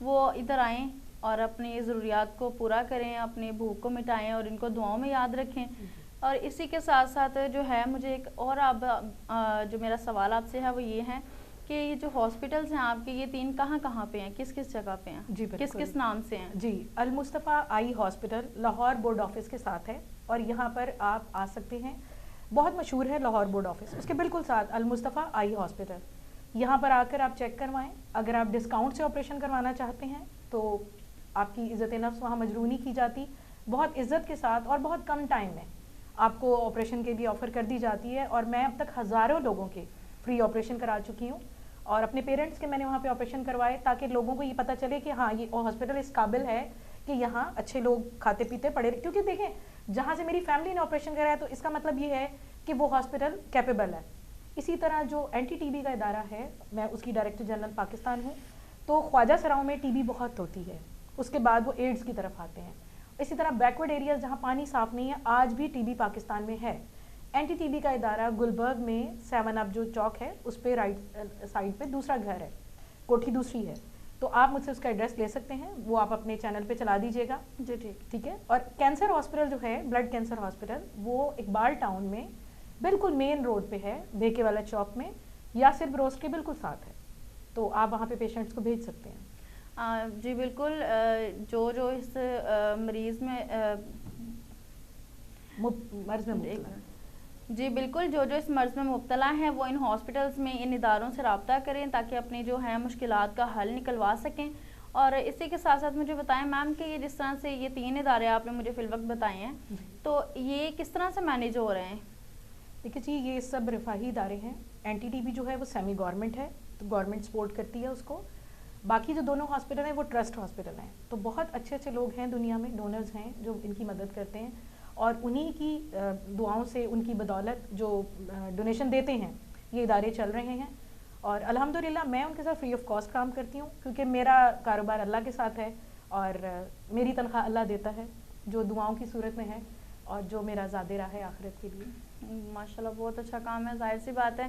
وہ ادھر آئیں اور اپنی ضروریات کو پورا کریں, اپنی بھوک کو مٹائیں اور ان کو دعاؤں میں یاد رکھیں. اور اسی کے ساتھ ساتھ جو ہے مجھے ایک اور جو میرا سوال آپ سے ہے وہ یہ ہے کہ یہ جو ہاسپٹلس ہیں آپ کے, یہ 3 کہاں کہاں پہ ہیں, کس کس جگہ پہ ہیں, جی کس کس نام سے ہیں؟ جی, المصطفیٰ آئی ہاسپٹل لاہور بورڈ آفس کے ساتھ ہے, اور یہاں پر آپ آ سکتے ہیں. بہت مشہور ہے لاہور بورڈ آفس, اس کے بالکل ساتھ المصطفیٰ آئی ہاسپٹل. یہاں پر آ کر آپ چیک کروائیں. اگر آپ ڈسکاؤنٹ سے آپریشن کروانا چاہتے ہیں تو آپ کی عزت نفس وہاں مجروح نہیں کی جاتی, بہت عزت کے ساتھ اور بہت کم ٹائم میں آپ کو آپریشن کے لیے آفر کر دی جاتی ہے. اور میں اب تک ہزاروں لوگوں کے فری آپریشن کرا چکی ہوں, اور اپنے پیرنٹس کے میں نے وہاں پہ آپریشن کروائے تاکہ لوگوں کو یہ پتہ چلے کہ ہاں یہ ہاسپٹل اس قابل ہے کہ یہاں اچھے لوگ کھاتے پیتے پڑے. کیونکہ دیکھیں, جہاں سے میری فیملی نے آپریشن کرایا تو اس کا مطلب یہ ہے کہ وہ ہاسپٹل کیپیبل ہے. اسی طرح جو این ٹی ٹی بی کا ادارہ ہے, میں اس کی ڈائریکٹر جنرل پاکستان ہوں, تو خواجہ سراؤں میں ٹی بی بہت ہوتی ہے, اس کے بعد وہ ایڈز کی طرف آتے ہیں. اسی طرح بیکورڈ ایریاز جہاں پانی صاف نہیں ہے, آج بھی ٹی بی پاکستان میں ہے. این ٹی ٹی بی کا ادارہ گلبرگ میں 7 اپ جو چوک ہے اس پہ رائٹ سائڈ پہ دوسرا گھر ہے, کوٹھی دوسری ہے, تو آپ مجھ سے اس کا ایڈریس لے سکتے ہیں, وہ آپ اپنے چینل پہ چلا دیجیے گا. جی ٹھیک ہے. اور کینسر ہاسپٹل جو ہے, بلڈ کینسر ہاسپٹل, وہ اقبال ٹاؤن میں بالکل مین روڈ پہ ہے, بھیکے والا چوک میں, یاسر بروسٹ کے بالکل ساتھ ہے, تو آپ وہاں پہ پیشنٹس کو بھیج سکتے ہیں. جی بالکل, جو اس مریض میں مرض میں مبتلا, جی بالکل, جو اس مرض میں مبتلا ہیں وہ ان ہاسپٹلس میں, ان اداروں سے رابطہ کریں تاکہ اپنی جو ہیں مشکلات کا حل نکلوا سکیں. اور اسی کے ساتھ ساتھ مجھے بتائیں میم کہ یہ جس طرح سے یہ 3 ادارے آپ نے مجھے فی الوقت بتائے ہیں, تو یہ کس طرح سے مینیج ہو رہے ہیں؟ دیکھیے جی, یہ سب رفاہی ادارے ہیں. این ٹی ٹی بی جو ہے وہ سیمی گورنمنٹ ہے, تو گورنمنٹ سپورٹ کرتی ہے اس کو. باقی جو دونوں ہاسپٹل ہیں وہ ٹرسٹ ہاسپٹل ہیں, تو بہت اچھے اچھے لوگ ہیں دنیا میں, ڈونرز ہیں جو ان کی مدد کرتے ہیں, اور انہی کی دعاؤں سے, ان کی بدولت جو ڈونیشن دیتے ہیں, یہ ادارے چل رہے ہیں. اور الحمدللہ میں ان کے ساتھ فری آف کاسٹ کام کرتی ہوں, کیونکہ میرا کاروبار اللہ کے ساتھ ہے, اور میری تنخواہ اللہ دیتا ہے جو دعاؤں کی صورت میں ہے, اور جو میرا زاد راہ ہے آخرت کے لیے. ماشاءاللہ بہت اچھا کام ہے. ظاہر سی بات ہے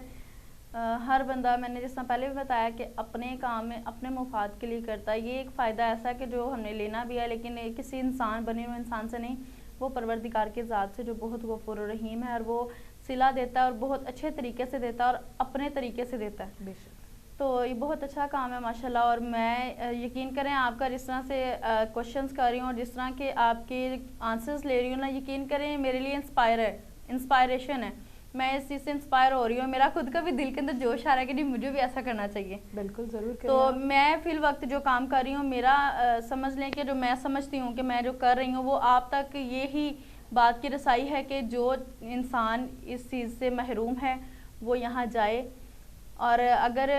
ہر بندہ, میں نے جس طرح پہلے بھی بتایا کہ اپنے کام میں اپنے مفاد کے لیے کرتا ہے. یہ ایک فائدہ ایسا ہے کہ جو ہم نے لینا بھی ہے, لیکن کسی انسان بنے ہوئے انسان سے نہیں, وہ پروردگار کے ذات سے جو بہت غفور و رحیم ہے, اور وہ صلہ دیتا ہے اور بہت اچھے طریقے سے دیتا ہے اور اپنے طریقے سے دیتا ہے. بے شک. تو یہ بہت اچھا کام ہے ماشاءاللہ. اور میں یقین کریں آپ کا جس طرح سے کوشچنس کر رہی ہوں اور جس طرح کے آپ کے آنسرز لے رہی ہوں نا, یقین کریں میرے لیے انسپائریشن ہے. میں اس چیز سے انسپائر ہو رہی ہوں, میرا خود کا بھی دل کے اندر جوش آ رہا ہے کہ نہیں مجھے بھی ایسا کرنا چاہیے. بالکل ضرور کریں. تو میں فی الوقت جو کام کر رہی ہوں, میرا سمجھ لیں کہ جو میں سمجھتی ہوں کہ میں جو کر رہی ہوں وہ آپ تک یہی بات کی رسائی ہے کہ جو انسان اس چیز سے محروم ہے وہ یہاں جائے. اور اگر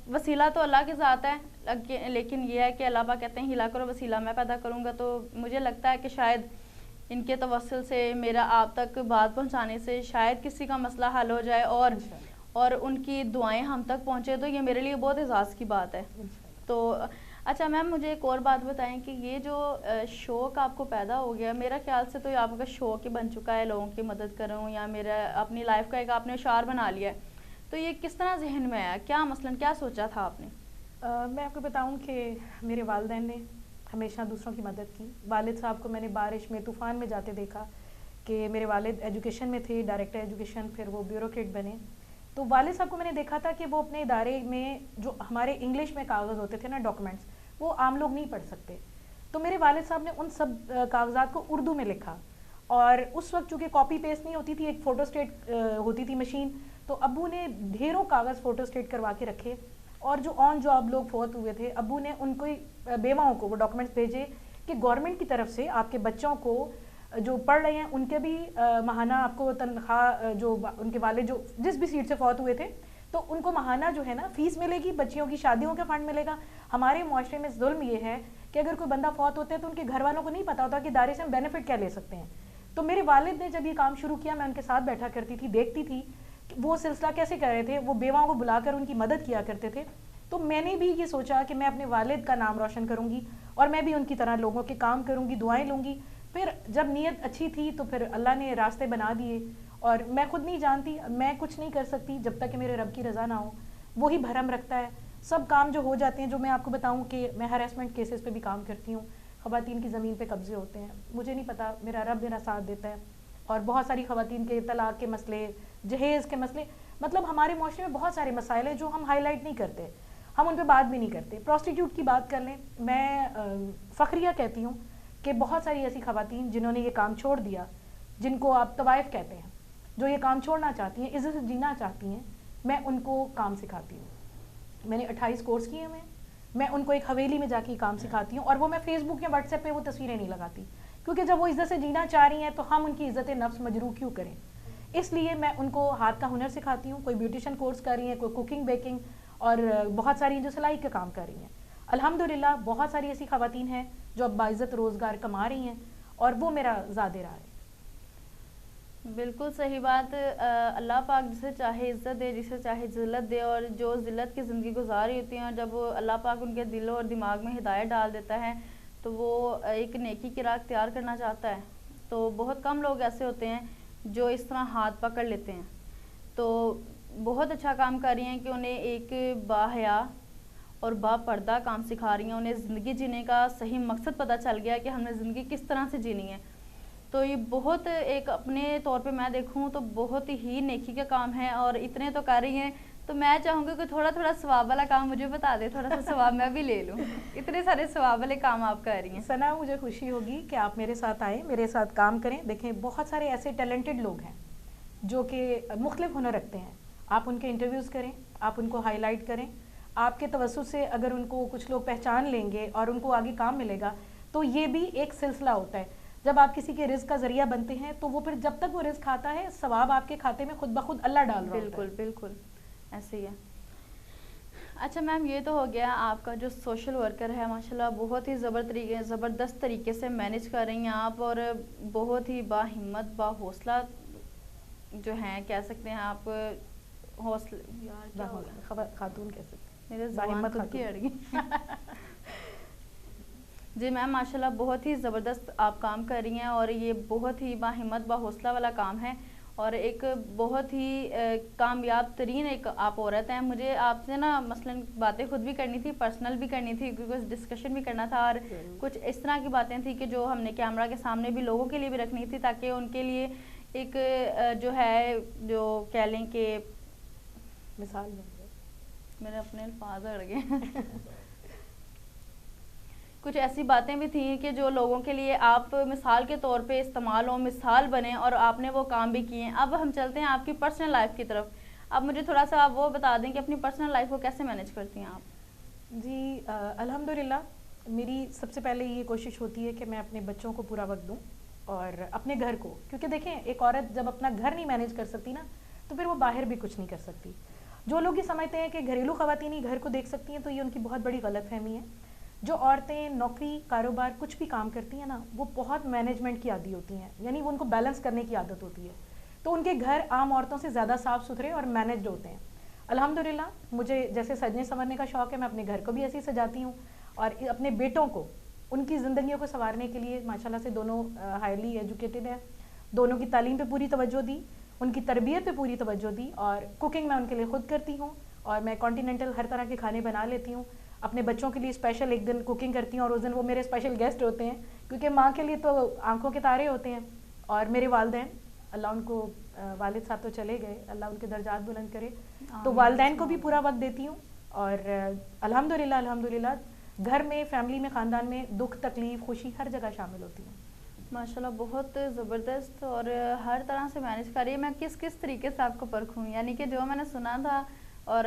وسیلہ تو اللہ کے ذات ہے, لیکن یہ ہے کہ اللہ پاک کہتے ہیں ہلا کرو وسیلہ میں پیدا کروں گا. تو مجھے لگتا ہے کہ شاید ان کے توسل سے, میرا آپ تک بات پہنچانے سے شاید کسی کا مسئلہ حل ہو جائے, اور ان کی دعائیں ہم تک پہنچے, تو یہ میرے لیے بہت اعزاز کی بات ہے. تو اچھا میم, مجھے ایک اور بات بتائیں کہ یہ جو شوق آپ کو پیدا ہو گیا, میرا خیال سے تو یہ آپ کا شوق ہی بن چکا ہے, لوگوں کی مدد کروں یا میرا اپنی لائف کا ایک آپ نے شعار بنا لیا ہے. تو یہ کس طرح ذہن میں آیا, کیا مثلاً کیا سوچا تھا آپ نے؟ میں آپ کو بتاؤں کہ میرے والدین نے ہمیشہ دوسروں کی مدد کی. والد صاحب کو میں نے بارش میں, طوفان میں جاتے دیکھا, کہ میرے والد ایجوکیشن میں تھے, ڈائریکٹر ایجوکیشن, پھر وہ بیوروکریٹ بنے. تو والد صاحب کو میں نے دیکھا تھا کہ وہ اپنے ادارے میں جو ہمارے انگلش میں کاغذ ہوتے تھے نا, ڈاکومنٹس, وہ عام لوگ نہیں پڑھ سکتے. تو میرے والد صاحب نے ان سب کاغذات کو اردو میں لکھا, اور اس وقت چونکہ کاپی پیسٹ نہیں ہوتی تھی, ایک فوٹو اسٹیٹ ہوتی تھی مشین, تو ابو نے ڈھیروں کاغذ فوٹو اسٹیٹ کروا کے رکھے. اور جو آن جاب لوگ فوت ہوئے تھے, ابو نے ان کو بیواؤں کو وہ ڈاکومنٹس بھیجے کہ گورنمنٹ کی طرف سے آپ کے بچوں کو جو پڑھ رہے ہیں ان کے بھی ماہانہ آپ کو تنخواہ, جو ان کے والد جو جس بھی سیٹ سے فوت ہوئے تھے تو ان کو ماہانہ جو ہے نا فیس ملے گی, بچیوں کی شادیوں کا فنڈ ملے گا. ہمارے معاشرے میں ظلم یہ ہے کہ اگر کوئی بندہ فوت ہوتا ہے تو ان کے گھر والوں کو نہیں پتا ہوتا کہ ادارے سے ہم بینیفٹ کیا لے سکتے ہیں. تو میرے والد نے جب یہ کام شروع کیا, میں ان کے ساتھ بیٹھا کرتی تھی, دیکھتی تھی وہ سلسلہ کیسے کر رہے تھے. وہ بیواؤں کو بلا کر ان کی مدد کیا کرتے تھے. تو میں نے بھی یہ سوچا کہ میں اپنے والد کا نام روشن کروں گی, اور میں بھی ان کی طرح لوگوں کے کام کروں گی, دعائیں لوں گی. پھر جب نیت اچھی تھی تو پھر اللہ نے راستے بنا دیے. اور میں خود نہیں جانتی, میں کچھ نہیں کر سکتی جب تک کہ میرے رب کی رضا نہ ہو. وہی بھرم رکھتا ہے, سب کام جو ہو جاتے ہیں. جو میں آپ کو بتاؤں کہ میں ہراسمنٹ کیسز پہ بھی کام کرتی ہوں, خواتین کی زمین پہ قبضے ہوتے ہیں, مجھے نہیں پتا, میرا رب میرا ساتھ دیتا ہے. اور بہت ساری خواتین کے طلاق کے مسئلے, جہیز کے مسئلے, مطلب ہمارے معاشرے میں بہت سارے مسائل ہیں جو ہم ہائی لائٹ نہیں کرتے, ہم ان پہ بات بھی نہیں کرتے. پروسٹیٹیوٹ کی بات کر لیں, میں فخریہ کہتی ہوں کہ بہت ساری ایسی خواتین جنہوں نے یہ کام چھوڑ دیا, جن کو آپ طوائف کہتے ہیں, جو یہ کام چھوڑنا چاہتی ہیں, عزت سے جینا چاہتی ہیں, میں ان کو کام سکھاتی ہوں. میں نے 28 کورس کیے ہیں. میں ان کو ایک حویلی میں جا کے کام سکھاتی ہوں, اور وہ میں فیس بک یا واٹس ایپ پہ وہ تصویریں نہیں لگاتی, کیونکہ جب وہ عزت سے جینا چاہ رہی ہیں تو ہم ان کی عزت نفس مجروح کیوں کریں. اس لیے میں ان کو ہاتھ کا ہنر سکھاتی ہوں. کوئی بیوٹیشن کورس کر رہی ہیں, کوئی کوکنگ بیکنگ, اور بہت ساری جو سلائی کا کام کر رہی ہیں. الحمدللہ بہت ساری ایسی خواتین ہیں جو اب باعزت روزگار کما رہی ہیں, اور وہ میرا زیادہ رہا ہے. بالکل صحیح بات. اللہ پاک جسے چاہے عزت دے, جسے چاہے ذلت دے, اور جو ذلت کی زندگی گزار رہی ہوتی ہیں, اور جب اللہ پاک ان کے دل اور دماغ میں ہدایت ڈال دیتا ہے تو وہ ایک نیکی کی راہ اختیار کرنا چاہتا ہے. تو بہت کم لوگ ایسے ہوتے ہیں جو اس طرح ہاتھ پکڑ لیتے ہیں. تو بہت اچھا کام کر رہی ہیں کہ انہیں ایک باحیا اور با پردہ کام سکھا رہی ہیں. انہیں زندگی جینے کا صحیح مقصد پتہ چل گیا کہ ہم نے زندگی کس طرح سے جینی ہے. تو یہ بہت ایک اپنے طور پہ میں دیکھوں تو بہت ہی نیکی کا کام ہے, اور اتنے تو کر رہی ہیں. تو میں چاہوں گی کہ تھوڑا تھوڑا ثواب والا کام مجھے بتا دے, تھوڑا سا ثواب میں بھی لے لوں. اتنے سارے ثواب والے کام آپ کر رہی ہیں. ثنا, مجھے خوشی ہوگی کہ آپ میرے ساتھ آئیں, میرے ساتھ کام کریں. دیکھیں بہت سارے ایسے ٹیلنٹڈ لوگ ہیں جو کہ مختلف ہنر رکھتے ہیں. آپ ان کے انٹرویوز کریں, آپ ان کو ہائی لائٹ کریں. آپ کے توسط سے اگر ان کو کچھ لوگ پہچان لیں گے اور ان کو آگے کام ملے گا, تو یہ بھی ایک سلسلہ ہوتا ہے. جب آپ کسی کے رزق کا ذریعہ بنتے ہیں تو وہ پھر جب تک وہ رزق کھاتا ہے, ثواب آپ کے کھاتے میں خود بخود اللہ ڈال رہا ہوتا ہے. بالکل بالکل ایسے ہی ہے. اچھا میم, یہ تو ہو گیا آپ کا جو سوشل ورکر ہے, ماشاءاللہ بہت ہی زبردست طریقے سے مینیج کر رہی ہیں آپ, اور بہت ہی با ہمت با حوصلہ جو ہیں, کہہ سکتے ہیں آپ, خاتون کہہ سکتے ہیں, میرے زبان خود کی اڑ گئی. جی میم, ماشاءاللہ بہت ہی زبردست آپ کام کر رہی ہیں, اور یہ بہت ہی با ہمت با حوصلہ والا کام ہے, اور ایک بہت ہی کامیاب ترین ایک آپ عورت ہیں. مجھے آپ سے نا مثلاً باتیں خود بھی کرنی تھی, پرسنل بھی کرنی تھی, کچھ ڈسکشن بھی کرنا تھا, اور کچھ اس طرح کی باتیں تھیں کہ جو ہم نے کیمرہ کے سامنے بھی لوگوں کے لیے بھی رکھنی تھی, تاکہ ان کے لیے ایک جو ہے, جو کہہ لیں کہ مثال بن جائے. میرے اپنے الفاظ اڑ گئے. کچھ ایسی باتیں بھی تھیں کہ جو لوگوں کے لیے آپ مثال کے طور پہ استعمال ہوں, مثال بنیں, اور آپ نے وہ کام بھی کیے ہیں. اب ہم چلتے ہیں آپ کی پرسنل لائف کی طرف. اب مجھے تھوڑا سا آپ وہ بتا دیں کہ اپنی پرسنل لائف کو کیسے مینیج کرتی ہیں آپ؟ جی الحمدللہ میری سب سے پہلے یہ کوشش ہوتی ہے کہ میں اپنے بچوں کو پورا وقت دوں, اور اپنے گھر کو, کیونکہ دیکھیں ایک عورت جب اپنا گھر نہیں مینیج کر سکتی نا, تو پھر وہ باہر بھی کچھ نہیں کر سکتی. جو لوگ یہ سمجھتے ہیں کہ گھریلو خواتین ہی گھر کو دیکھ سکتی ہیں, تو یہ ان کی بہت بڑی غلط فہمی ہے. جو عورتیں نوکری, کاروبار, کچھ بھی کام کرتی ہیں نا, وہ بہت مینجمنٹ کی عادی ہوتی ہیں, یعنی وہ ان کو بیلنس کرنے کی عادت ہوتی ہے. تو ان کے گھر عام عورتوں سے زیادہ صاف ستھرے اور مینجڈ ہوتے ہیں. الحمدللہ مجھے جیسے سجنے سنورنے کا شوق ہے, میں اپنے گھر کو بھی ایسے ہی سجاتی ہوں, اور اپنے بیٹوں کو ان کی زندگیوں کو سنوارنے کے لیے ماشاءاللہ سے دونوں ہائیلی ایجوکیٹڈ ہیں, دونوں کی تعلیم پہ پوری توجہ دی, ان کی تربیت پہ پوری توجہ دی, اور کوکنگ میں ان کے لیے خود کرتی ہوں, اور میں کانٹیننٹل ہر طرح کے کھانے بنا لیتی ہوں. اپنے بچوں کے لیے اسپیشل ایک دن کوکنگ کرتی ہوں, اور اس دن وہ میرے اسپیشل گیسٹ ہوتے ہیں, کیونکہ ماں کے لیے تو آنکھوں کے تارے ہوتے ہیں. اور میرے والدین, اللہ ان کو, والد صاحب تو چلے گئے, اللہ ان کے درجات بلند کرے, تو والدین کو بھی پورا وقت دیتی ہوں. اور الحمدللہ گھر میں, فیملی میں, خاندان میں دکھ تکلیف خوشی ہر جگہ شامل ہوتی ہوں. ماشاءاللہ بہت زبردست, اور ہر طرح سے مینیج کر رہی ہے. میں کس طریقے سے آپ کو پرکھوں, یعنی کہ جو میں نے سنا تھا, اور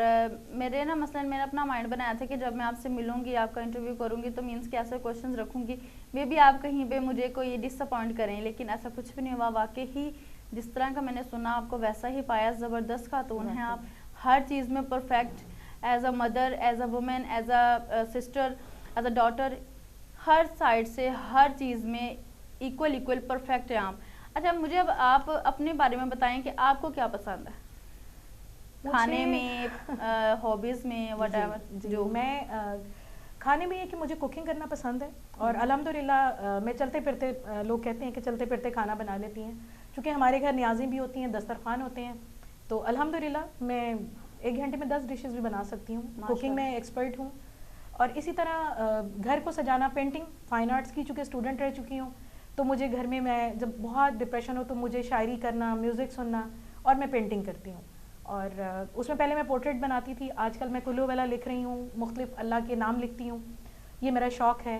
میرے نا مثلاً میں نے اپنا مائنڈ بنایا تھا کہ جب میں آپ سے ملوں گی, آپ کا انٹرویو کروں گی, تو مینس کہ ایسے کوشچنز رکھوں گی, مے بی آپ کہیں پہ مجھے کوئی ڈس اپوائنٹ کریں, لیکن ایسا کچھ بھی نہیں ہوا. واقعی ہی جس طرح کا میں نے سنا آپ کو ویسا ہی پایا. زبردست خاتون ہیں آپ, ہر چیز میں perfect, as a mother, as a woman, as a sister, as a daughter, Hare side سے ہر چیز میں ایکول پرفیکٹ ہیں آپ. اچھا مجھے اب آپ اپنے بارے میں بتائیں کہ آپ کو کیا پسند ہے کھانے میں, ہابیز میں, وٹ ایور. جو میں کھانے میں یہ کہ مجھے کوکنگ کرنا پسند ہے, اور الحمدللہ میں چلتے پھرتے, لوگ کہتے ہیں کہ چلتے پھرتے کھانا بنا لیتی ہیں, چونکہ ہمارے گھر نیازیں بھی ہوتی ہیں, دسترخوان ہوتے ہیں, تو الحمدللہ میں 1 گھنٹے میں 10 ڈشز بھی بنا سکتی ہوں. کوکنگ میں ایکسپرٹ ہوں. اور اسی طرح گھر کو سجانا, پینٹنگ, فائن آرٹس کی چونکہ اسٹوڈنٹ رہ چکی ہوں, تو مجھے گھر میں جب بہت ڈپریشن ہو تو مجھے شاعری کرنا, میوزک سننا, اور میں پینٹنگ کرتی ہوں. اور اس میں پہلے میں پورٹریٹ بناتی تھی, آج کل میں کلو والا لکھ رہی ہوں, مختلف اللہ کے نام لکھتی ہوں. یہ میرا شوق ہے.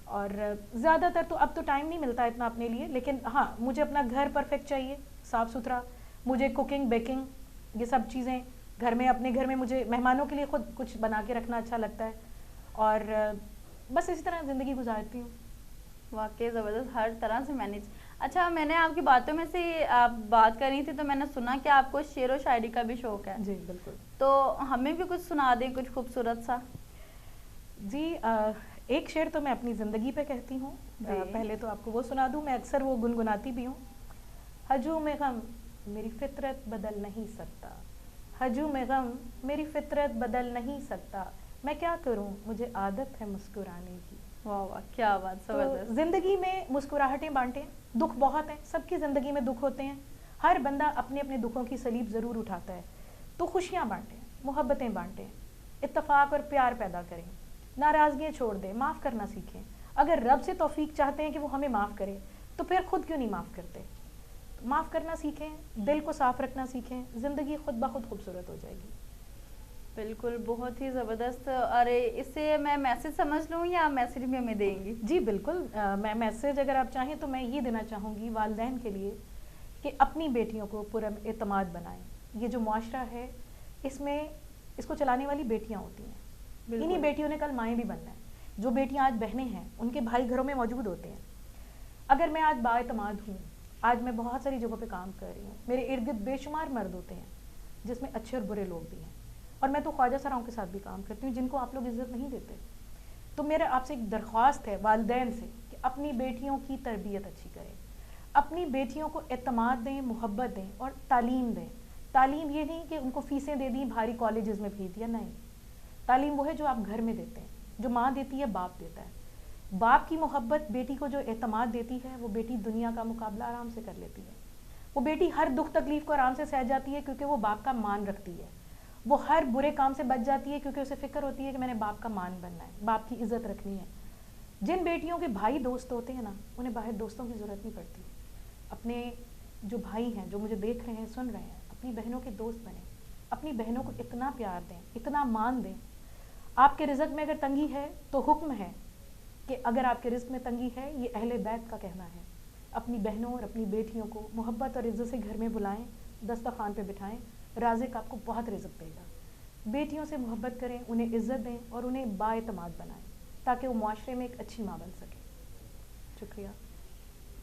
اور زیادہ تر تو اب تو ٹائم نہیں ملتا اتنا اپنے لیے, لیکن ہاں مجھے اپنا گھر پرفیکٹ چاہیے, صاف ستھرا. مجھے کوکنگ, بیکنگ, یہ سب چیزیں گھر میں, اپنے گھر میں مجھے مہمانوں کے لیے خود کچھ بنا کے رکھنا اچھا لگتا ہے. اور بس اسی طرح زندگی گزارتی ہوں. واقعی زبردست, ہر طرح سے مینیج. اچھا, میں نے آپ کی باتوں میں سے آپ بات کر رہی تھی تو میں نے سنا کہ آپ کو شعر و شاعری کا بھی شوق ہے. جی بالکل. تو ہمیں بھی کچھ سنا دیں, کچھ خوبصورت سا. جی ایک شعر تو میں اپنی زندگی پہ کہتی ہوں. پہلے تو آپ کو وہ سنا دوں, میں اکثر وہ گنگناتی بھی ہوں. ہجوم غم میری فطرت بدل نہیں سکتا, ہجوم غم میری فطرت بدل نہیں سکتا, میں کیا کروں مجھے عادت ہے مسکرانے کی. واہ واہ, کیا بات, زبردست. زندگی میں مسکراہٹیں بانٹیں, دکھ بہت ہیں, سب کی زندگی میں دکھ ہوتے ہیں, ہر بندہ اپنے اپنے دکھوں کی سلیب ضرور اٹھاتا ہے. تو خوشیاں بانٹیں, محبتیں بانٹیں, اتفاق اور پیار پیدا کریں, ناراضگیاں چھوڑ دیں, معاف کرنا سیکھیں. اگر رب سے توفیق چاہتے ہیں کہ وہ ہمیں معاف کرے تو پھر خود کیوں نہیں معاف کرتے. معاف کرنا سیکھیں, دل کو صاف رکھنا سیکھیں, زندگی خود بخود خوبصورت ہو جائے گی. بالکل, بہت ہی زبردست. ارے اس سے میں میسج سمجھ لوں یا میسج بھی ہمیں دیں گی؟ جی بالکل, میں میسج اگر آپ چاہیں تو میں یہ دینا چاہوں گی والدین کے لیے کہ اپنی بیٹیوں کو پر اعتماد بنائیں. یہ جو معاشرہ ہے اس میں اس کو چلانے والی بیٹیاں ہوتی ہیں, انہی بیٹیوں نے کل مائیں بھی بننا ہے. جو بیٹیاں آج بہنیں ہیں ان کے بھائی گھروں میں موجود ہوتے ہیں. اگر میں آج با اعتماد ہوں, آج میں بہت ساری جگہوں پہ کام کر رہی ہوں, میرے ارد گرد بے شمار مرد ہوتے ہیں جس میں اچھے اور برے لوگ بھی ہیں, اور میں تو خواجہ سراؤں کے ساتھ بھی کام کرتی ہوں جن کو آپ لوگ عزت نہیں دیتے. تو میرا آپ سے ایک درخواست ہے والدین سے کہ اپنی بیٹیوں کی تربیت اچھی کریں, اپنی بیٹیوں کو اعتماد دیں, محبت دیں اور تعلیم دیں. تعلیم یہ نہیں کہ ان کو فیسیں دے دیں, بھاری کالجز میں بھیج دیا, نہیں. تعلیم وہ ہے جو آپ گھر میں دیتے ہیں, جو ماں دیتی ہے, باپ دیتا ہے. باپ کی محبت بیٹی کو جو اعتماد دیتی ہے وہ بیٹی دنیا کا مقابلہ آرام سے کر لیتی ہے. وہ بیٹی ہر دکھ تکلیف کو آرام سے سہ جاتی ہے کیونکہ وہ باپ کا مان رکھتی ہے. وہ ہر برے کام سے بچ جاتی ہے کیونکہ اسے فکر ہوتی ہے کہ میں نے باپ کا مان بننا ہے, باپ کی عزت رکھنی ہے. جن بیٹیوں کے بھائی دوست ہوتے ہیں نا, انہیں باہر دوستوں کی ضرورت نہیں پڑتی. اپنے جو بھائی ہیں, جو مجھے دیکھ رہے ہیں, سن رہے ہیں, اپنی بہنوں کے دوست بنیں, اپنی بہنوں کو اتنا پیار دیں, اتنا مان دیں. آپ کے رزق میں اگر تنگی ہے تو حکم ہے کہ اگر آپ کے رزق میں تنگی ہے, یہ اہل بیت کا کہنا ہے, اپنی بہنوں اور اپنی بیٹیوں کو محبت اور عزت سے گھر میں بلائیں, دسترخوان پہ بٹھائیں. رازق آپ کو بہت رزق دے گا. بیٹیوں سے محبت کریں, انہیں عزت دیں اور انہیں با اعتماد بنائیں تاکہ وہ معاشرے میں ایک اچھی ماں بن سکے. شکریہ.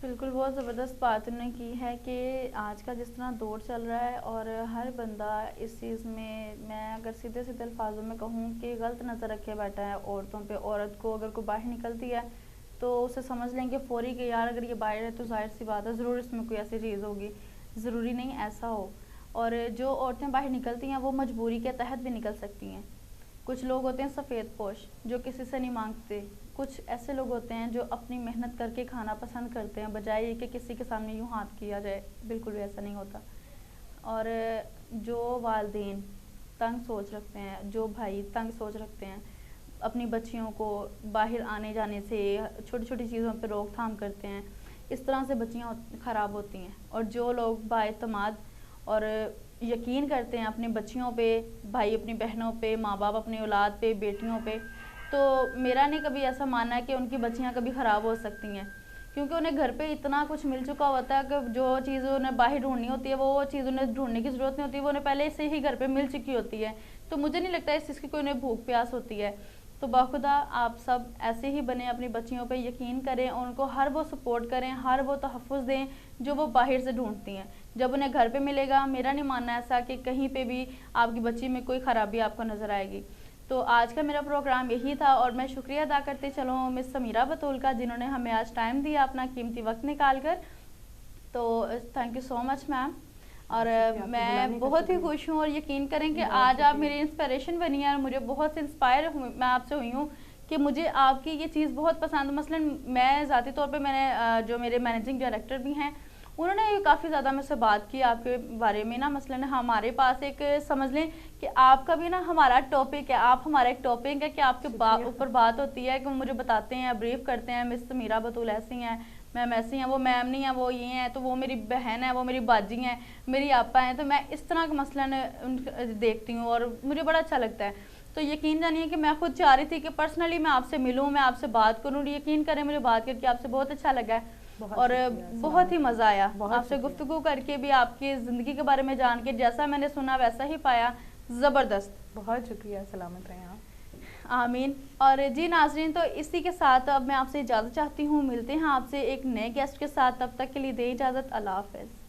بالکل, بہت زبردست بات انہوں نے کی ہے کہ آج کا جس طرح دور چل رہا ہے اور ہر بندہ اس چیز میں اگر سیدھے سیدھے الفاظوں میں کہوں کہ غلط نظر رکھے بیٹھا ہے عورتوں پہ. عورت کو اگر کوئی باہر نکلتی ہے تو اسے سمجھ لیں کہ فوری کہ یار اگر یہ باہر ہے تو ظاہر سی بات ہے ضرور اس میں کوئی ایسی چیز ہوگی. ضروری نہیں ایسا ہو. اور جو عورتیں باہر نکلتی ہیں وہ مجبوری کے تحت بھی نکل سکتی ہیں. کچھ لوگ ہوتے ہیں سفید پوش جو کسی سے نہیں مانگتے. کچھ ایسے لوگ ہوتے ہیں جو اپنی محنت کر کے کھانا پسند کرتے ہیں بجائے یہ کہ کسی کے سامنے یوں ہاتھ کیا جائے. بالکل بھی ایسا نہیں ہوتا. اور جو والدین تنگ سوچ رکھتے ہیں, جو بھائی تنگ سوچ رکھتے ہیں, اپنی بچیوں کو باہر آنے جانے سے چھوٹی چھوٹی چیزوں پہ روک تھام کرتے ہیں, اس طرح سے بچیاں خراب ہوتی ہیں. اور جو لوگ بااعتماد اور یقین کرتے ہیں اپنی بچیوں پہ, بھائی اپنی بہنوں پہ, ماں باپ اپنی اولاد پہ, بیٹیوں پہ, تو میرا نہیں کبھی ایسا ماننا ہے کہ ان کی بچیاں کبھی خراب ہو سکتی ہیں. کیونکہ انہیں گھر پہ اتنا کچھ مل چکا ہوتا ہے کہ جو چیز انہیں باہر ڈھونڈنی ہوتی ہے وہ چیز انہیں ڈھونڈنے کی ضرورت نہیں ہوتی, وہ انہیں پہلے سے ہی گھر پہ مل چکی ہوتی ہے. تو مجھے نہیں لگتا اس چیز کی کوئی انہیں بھوک پیاس ہوتی ہے. تو باخدا آپ سب ایسے ہی بنیں, اپنی بچیوں پہ یقین کریں, ان کو ہر وہ سپورٹ کریں, ہر وہ تحفظ دیں جو وہ باہر سے ڈھونڈتی ہیں. جب انہیں گھر پہ ملے گا, میرا نہیں ماننا ایسا کہ کہیں پہ بھی آپ کی بچی میں کوئی خرابی آپ کو نظر آئے گی. تو آج کا میرا پروگرام یہی تھا اور میں شکریہ ادا کرتے چلوں مس سمیرہ بطول کا جنہوں نے ہمیں آج ٹائم دیا اپنا قیمتی وقت نکال کر. تو تھینک یو سو مچ میم. اور میں بہت ہی خوش ہوں اور یقین کریں کہ آج آپ میری انسپریشن بنی ہیں اور مجھے بہت سے انسپائر میں آپ سے ہوئی ہوں کہ مجھے آپ کی یہ چیز بہت پسند. مثلاً میں ذاتی طور پہ میں نے جو میرے مینیجنگ ڈائریکٹر بھی ہیں انہوں نے کافی زیادہ مجھ سے بات کی آپ کے بارے میں نا. مثلاً ہمارے پاس ایک سمجھ لیں کہ آپ کا بھی نا ہمارا ٹاپک ہے, آپ ہمارا ایک ٹاپک ہے کہ آپ کے اوپر بات ہوتی ہے کہ وہ مجھے بتاتے ہیں, بریف کرتے ہیں, مس سمیرہ بطول ایسی ہیں, میم ایسی ہیں, وہ میم نہیں ہیں, وہ یہ ہیں, تو وہ میری بہن ہے, وہ میری باجی ہیں, میری آپا ہیں. تو میں اس طرح کا مسئلہ دیکھتی ہوں اور مجھے بڑا اچھا لگتا ہے. تو یقین جانیے کہ میں خود چاہ رہی تھی کہ پرسنلی میں آپ سے ملوں, میں آپ سے بات کروں. یقین کریں مجھے بات کر کے آپ سے بہت اچھا لگا ہے اور بہت ہی مزہ آیا آپ سے گفتگو کر کے بھی, آپ کی زندگی کے بارے میں جان کے جیسا میں نے سنا ویسا ہی پایا. زبردست, بہت شکریہ, سلامت رہیں آپ. آمین. اور جی ناظرین, تو اسی کے ساتھ اب میں آپ سے اجازت چاہتی ہوں, ملتے ہیں آپ سے ایک نئے گیسٹ کے ساتھ, تب تک کے لیے دیں اجازت, اللہ حافظ.